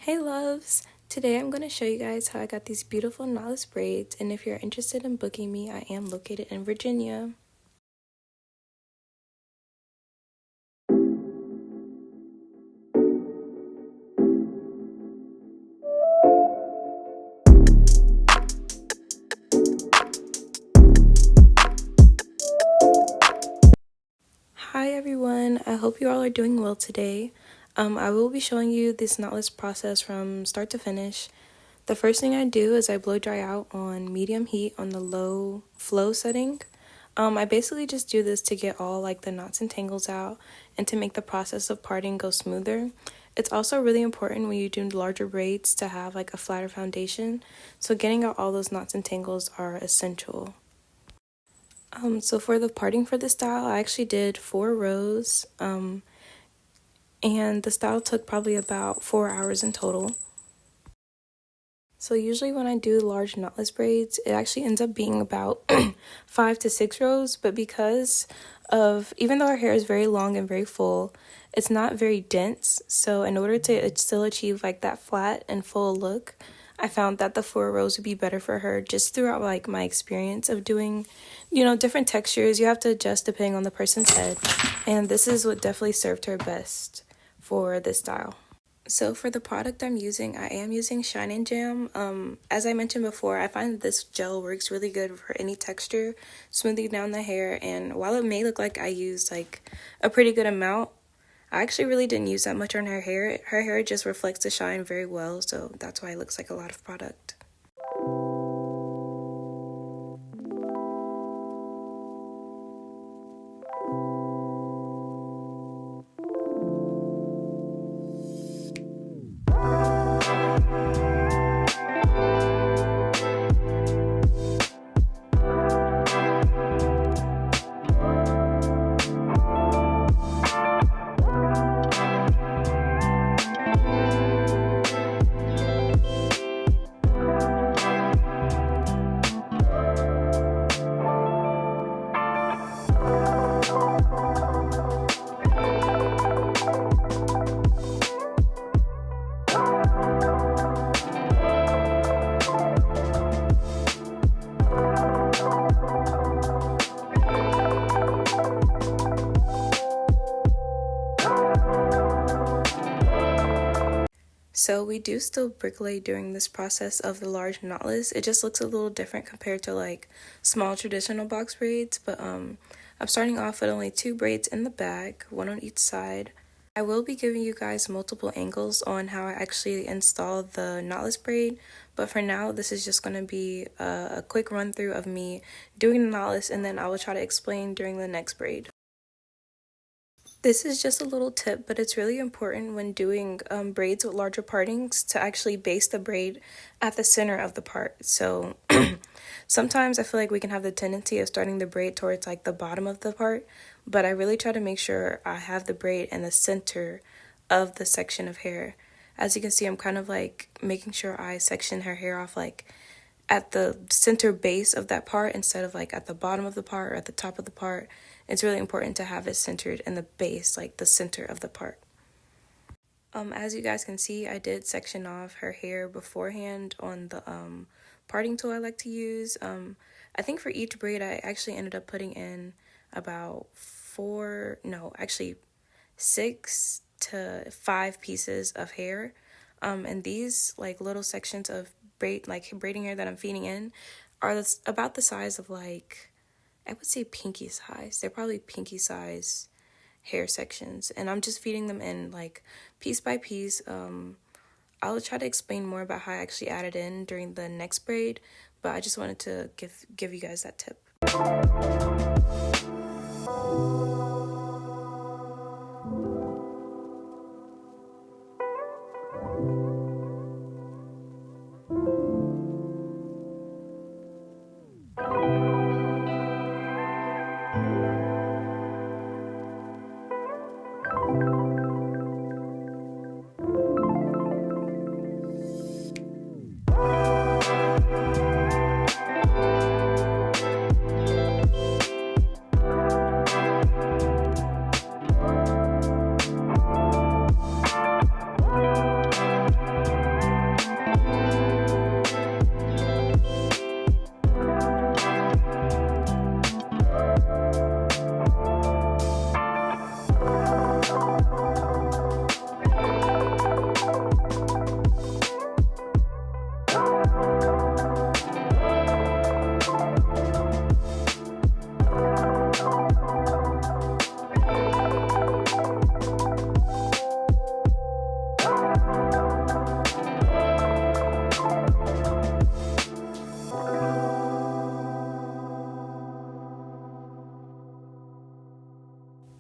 Hey loves! Today I'm going to show you guys how I got these beautiful knotless braids, and if you're interested in booking me, I am located in Virginia. Hi everyone, I hope you all are doing well today. I will be showing you this knotless process from start to finish. The first thing I do is I blow dry out on medium heat on the low flow setting. I basically just do this to get all like the knots and tangles out and to make the process of parting go smoother. It's also really important when you do larger braids to have like a flatter foundation, so getting out all those knots and tangles are essential. So for the parting for the style, I actually did 4 rows, and the style took probably about 4 hours in total. So usually when I do large knotless braids, it actually ends up being about 5 to 6 rows, but because of, even though our hair is very long and very full, it's not very dense, so in order to still achieve like that flat and full look, I found that the 4 rows would be better for her just throughout like my experience of doing, different textures. You have to adjust depending on the person's head, and this is what definitely served her best for this style. So for the product I'm using, I am using Shine and Jam. As I mentioned before, I find this gel works really good for any texture, smoothing down the hair, and while it may look like I used like a pretty good amount, I actually really didn't use that much on her hair. Her hair just reflects the shine very well, so that's why it looks like a lot of product. So we do still bricklay during this process of the large knotless. It just looks a little different compared to like small traditional box braids, but I'm starting off with only 2 braids in the bag, 1 on each side. I will be giving you guys multiple angles on how I actually install the knotless braid, but for now this is just going to be a quick run through of me doing the knotless, and then I will try to explain during the next braid. This is just a little tip, but it's really important when doing braids with larger partings to actually base the braid at the center of the part. So sometimes I feel like we can have the tendency of starting the braid towards like the bottom of the part, but I really try to make sure I have the braid in the center of the section of hair. As you can see, I'm kind of like making sure I section her hair off like at the center base of that part instead of like at the bottom of the part or at the top of the part. It's really important to have it centered in the base, like the center of the part. As you guys can see, I did section off her hair beforehand on the parting tool I like to use. I think for each braid I actually ended up putting in about 6 to 5 pieces of hair. And these like little sections of braiding hair that I'm feeding in are about the size of like, I would say pinky size. They're probably pinky size hair sections, and I'm just feeding them in like piece by piece. I'll try to explain more about how I actually added in during the next braid, but I just wanted to give you guys that tip.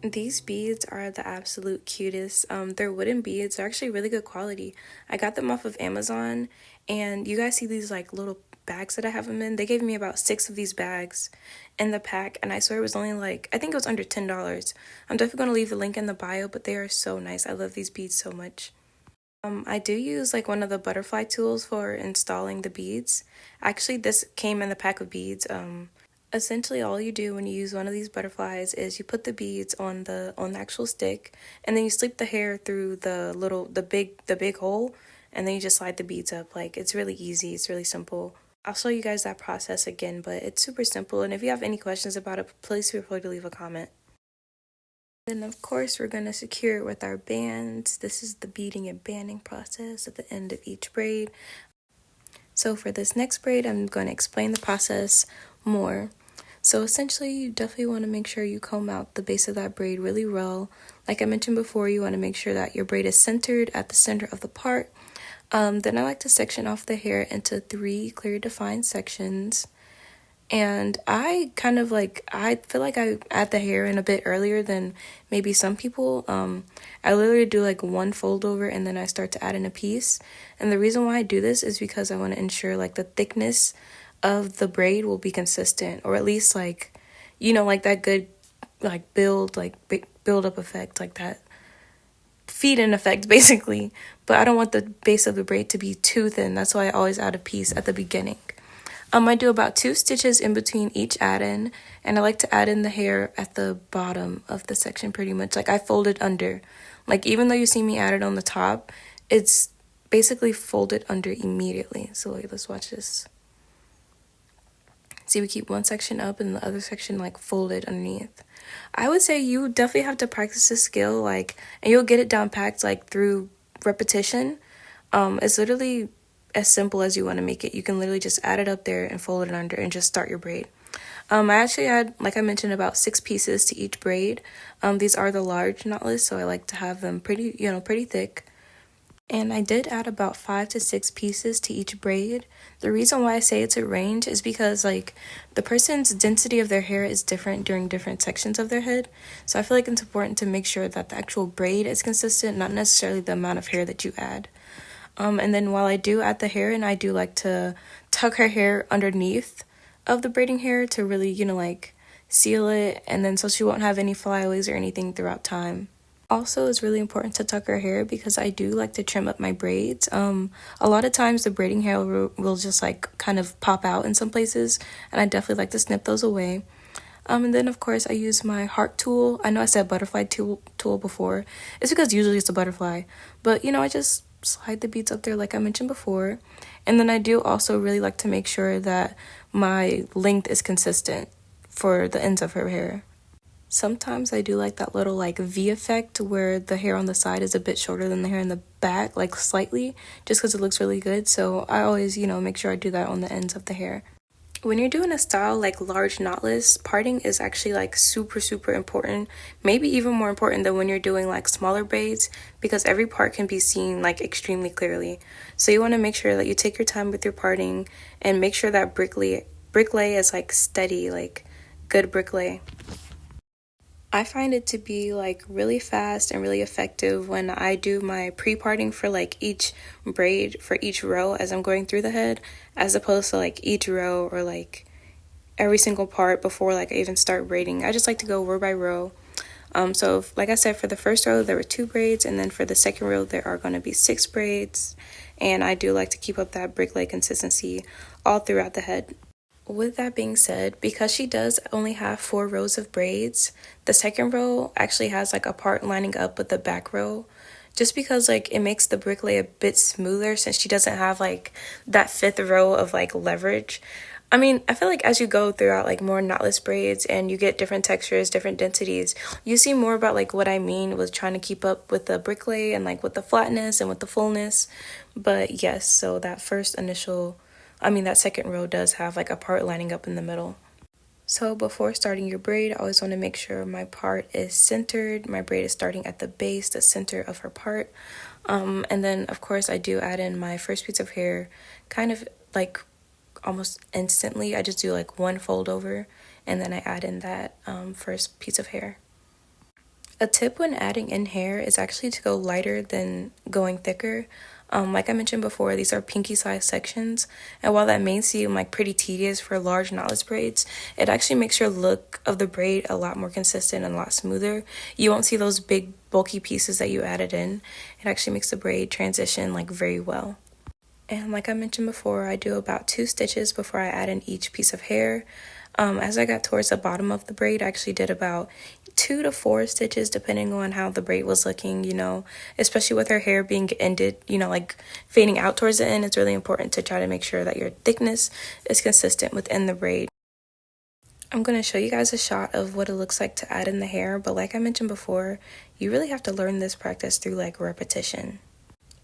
These beads are the absolute cutest. They're wooden beads. They're actually really good quality. I got them off of Amazon, and you guys see these like little bags that I have them in. They gave me about 6 of these bags in the pack, and I swear it was only like, I think it was under $10. I'm definitely going to leave the link in the bio, but they are so nice. I love these beads so much. I do use like one of the butterfly tools for installing the beads. Actually, this came in the pack of beads. Essentially all you do when you use one of these butterflies is you put the beads on the actual stick, and then you sleep the hair through the big hole, and then you just slide the beads up. Like, it's really easy, it's really simple. I'll show you guys that process again, but it's super simple, and if you have any questions about it, please feel free to leave a comment. Then of course we're going to secure it with our bands. This is the beading and banding process at the end of each braid. So for this next braid, I'm going to explain the process more. So essentially, you definitely want to make sure you comb out the base of that braid really well. Like I mentioned before, you want to make sure that your braid is centered at the center of the part. Then I like to section off the hair into 3 clear defined sections. And I feel like I add the hair in a bit earlier than maybe some people. I literally do like one fold over, and then I start to add in a piece. And the reason why I do this is because I want to ensure like the thickness of the braid will be consistent, or at least like, like that good like build up effect, like that feed in effect basically. But I don't want the base of the braid to be too thin. That's why I always add a piece at the beginning. I do about 2 stitches in between each add-in, and I like to add in the hair at the bottom of the section pretty much. Like, I fold it under. Like, even though you see me add it on the top, it's basically folded under immediately. So wait, let's watch this. See, we keep one section up and the other section like folded underneath. I would say you definitely have to practice this skill, like, and you'll get it down packed like through repetition. It's literally as simple as you want to make it. You can literally just add it up there and fold it under and just start your braid. I actually add, like I mentioned, about 6 pieces to each braid. These are the large knotless, so I like to have them pretty thick. And I did add about 5 to 6 pieces to each braid. The reason why I say it's a range is because like the person's density of their hair is different during different sections of their head. So I feel like it's important to make sure that the actual braid is consistent, not necessarily the amount of hair that you add. And then while I do add the hair, and I do like to tuck her hair underneath of the braiding hair to really, like seal it, and then so she won't have any flyaways or anything throughout time. Also, it's really important to tuck her hair because I do like to trim up my braids. A lot of times the braiding hair will just like kind of pop out in some places, and I definitely like to snip those away. And then of course I use my heart tool. I know I said butterfly tool before. It's because usually it's a butterfly, but I just slide the beads up there like I mentioned before. And then I do also really like to make sure that my length is consistent for the ends of her hair. Sometimes I do like that little like V effect where the hair on the side is a bit shorter than the hair in the back, like slightly, just because it looks really good. So I always, make sure I do that on the ends of the hair. When you're doing a style like large knotless, parting is actually like super, super important. Maybe even more important than when you're doing like smaller braids, because every part can be seen like extremely clearly. So you want to make sure that you take your time with your parting and make sure that brick lay is like steady, like good brick lay. I find it to be like really fast and really effective when I do my pre-parting for like each braid for each row as I'm going through the head, as opposed to like each row or like every single part before like I even start braiding. I just like to go row by row. So like I said, for the first row there were 2 braids, and then for the second row there are going to be 6 braids, and I do like to keep up that brick lay consistency all throughout the head. With that being said, because she does only have 4 rows of braids, the second row actually has like a part lining up with the back row, just because like it makes the brick lay a bit smoother since she doesn't have like that 5th row of like leverage. I mean, I feel like as you go throughout like more knotless braids and you get different textures, different densities, you see more about like what I mean with trying to keep up with the brick lay and like with the flatness and with the fullness. But yes, so that that second row does have like a part lining up in the middle. So before starting your braid, I always want to make sure my part is centered. My braid is starting at the base, the center of her part. And then of course I do add in my first piece of hair kind of like almost instantly. I just do like one fold over, and then I add in that first piece of hair. A tip when adding in hair is actually to go lighter than going thicker. Like I mentioned before, these are pinky size sections, and while that may seem like pretty tedious for large knotless braids, it actually makes your look of the braid a lot more consistent and a lot smoother. You won't see those big bulky pieces that you added in. It actually makes the braid transition like very well. And like I mentioned before, I do about 2 stitches before I add in each piece of hair. As I got towards the bottom of the braid, I actually did about 2 to 4 stitches depending on how the braid was looking, especially with her hair being ended, like fading out towards the end. It's really important to try to make sure that your thickness is consistent within the braid. I'm going to show you guys a shot of what it looks like to add in the hair, but like I mentioned before, you really have to learn this practice through like repetition.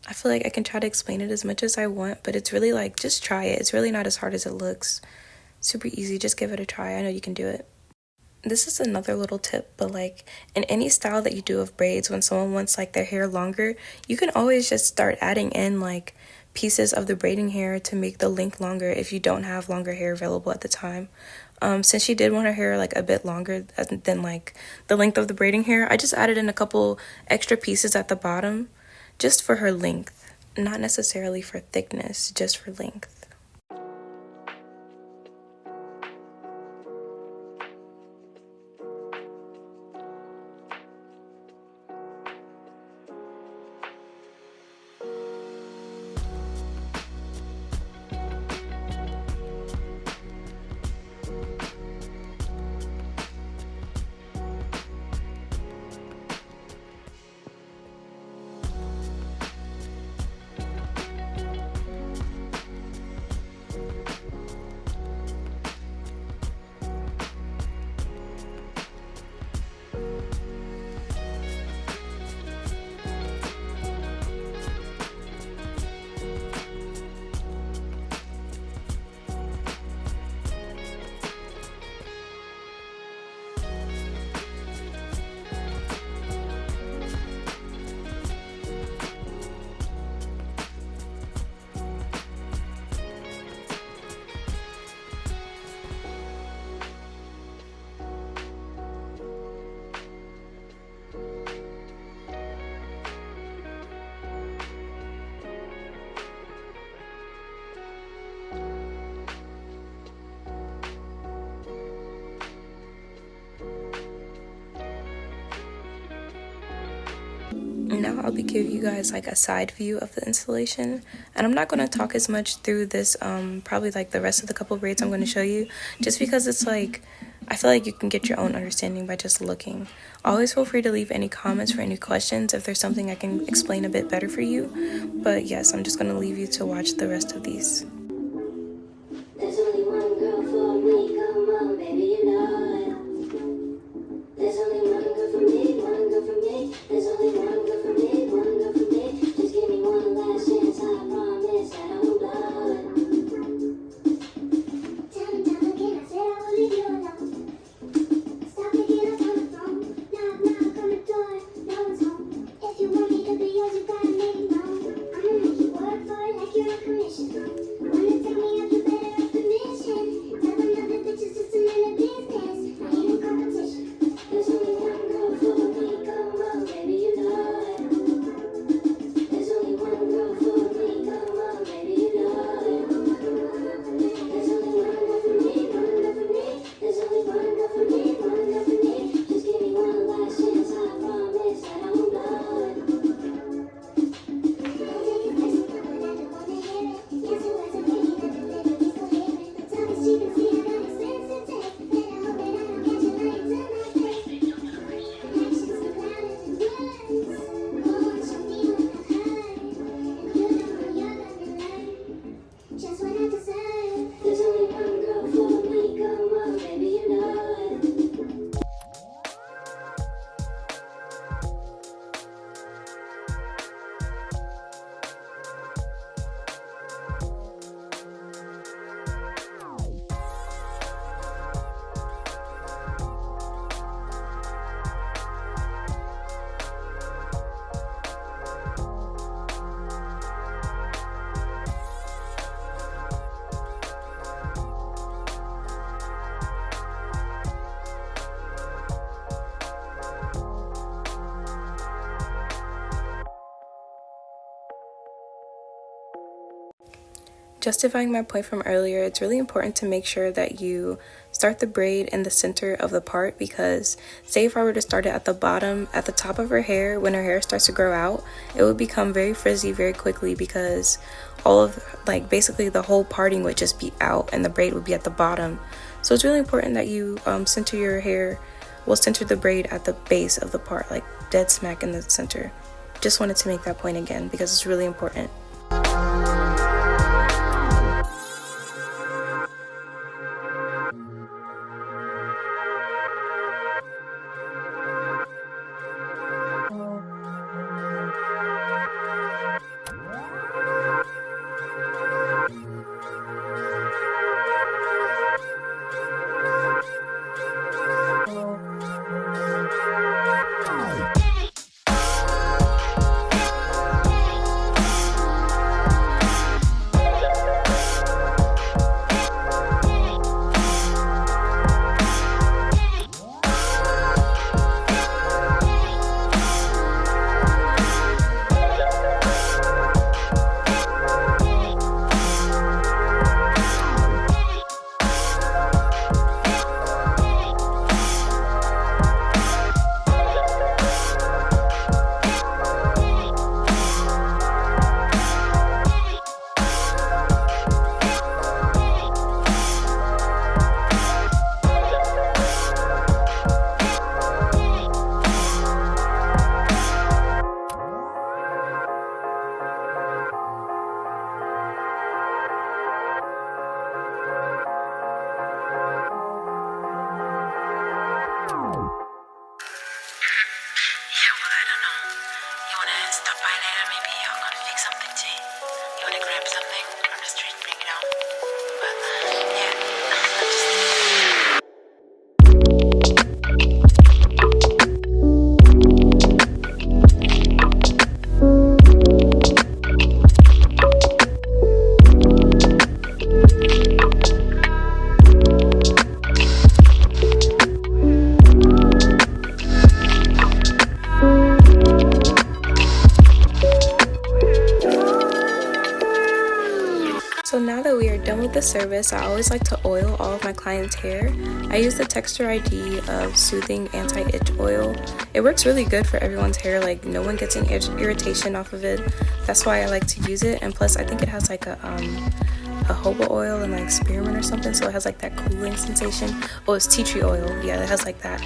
I feel like I can try to explain it as much as I want, but it's really like, just try it. It's really not as hard as it looks. Super easy, just give it a try. I know you can do it. This is another little tip, but like in any style that you do of braids, when someone wants like their hair longer, you can always just start adding in like pieces of the braiding hair to make the length longer if you don't have longer hair available at the time. Since she did want her hair like a bit longer than like the length of the braiding hair, I just added in a couple extra pieces at the bottom just for her length, not necessarily for thickness, just for length. Now I'll be giving you guys like a side view of the installation, and I'm not going to talk as much through this probably like the rest of the couple braids I'm going to show you, just because it's like I feel like you can get your own understanding by just looking. Always feel free to leave any comments for any questions if there's something I can explain a bit better for you, but yes, I'm just going to leave you to watch the rest of these. There's only one girl for me, come on, baby, you know it. There's only one girl for me, one girl for me. There's only one girl for me, one girl for me. Just give me one last chance, I promise that I won't blow it. Time and time again, I said I will leave you alone. Stop picking up on the phone, knock, knock on the door, no one's home. If you want me to be yours, you gotta make it known. I'ma make you work for it like you're on commission. Wanna take me up, you better ask permission. Tell them other bitches just a minute business. I ain't in competition. There's only one girl for me, come on, baby, you know it. There's only one girl for me, come on, baby, you know it. There's only one girl for me, one girl for me. There's only one girl for me, one girl for me. Just give me one last chance, I promise that I won't blow it. Don't take it personal, but I don't wanna hear it. Yes, it was a pity that the baby was Justifying my point from earlier, it's really important to make sure that you start the braid in the center of the part, because say if I were to start it at the bottom, at the top of her hair, when her hair starts to grow out, it would become very frizzy very quickly, because all of like basically the whole parting would just be out and the braid would be at the bottom. So it's really important that you center your hair, center the braid at the base of the part, like dead smack in the center. Just wanted to make that point again because it's really important. So now that we are done with the service, I always like to oil all of my clients' hair. I use the Texture ID of Soothing Anti-Itch Oil. It works really good for everyone's hair, like no one gets any irritation off of it. That's why I like to use it, and plus I think it has like a jojoba oil and like spearmint or something, so it has like that cooling sensation. Oh, it's tea tree oil. Yeah, it has like that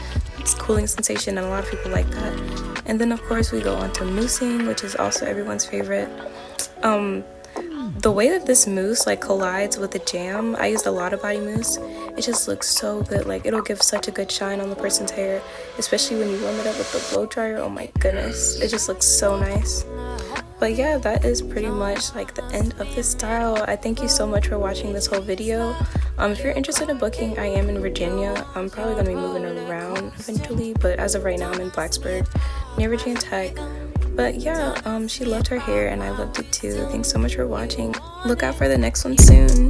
cooling sensation, and a lot of people like that. And then of course we go on to moussing, which is also everyone's favorite. The way that this mousse like collides with the jam, I use the Lotta body mousse. It just looks so good. Like it'll give such a good shine on the person's hair, especially when you warm it up with the blow dryer. Oh my goodness, it just looks so nice. But yeah, that is pretty much like the end of this style. I thank you so much for watching this whole video. If you're interested in booking, I am in Virginia. I'm probably gonna be moving around eventually, but as of right now I'm in Blacksburg near Virginia Tech. But yeah, she loved her hair and I loved it too. Thanks so much for watching. Look out for the next one soon.